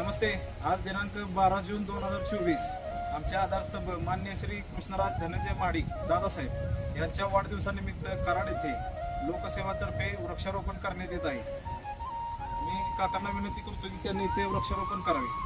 नमस्ते. आज दिनांक 12 जून 2024 आमच्या आधारस्तंभ मान्य श्री कृष्णराज धनंजय महाडिक दादासाहेब यांच्या वाढदिवसानिमित्त कराड येथे लोकसेवातर्फे वृक्षारोपण करण्यात येत आहे. मी काकांना विनंती करतो की त्यांनी इथे वृक्षारोपण करावे.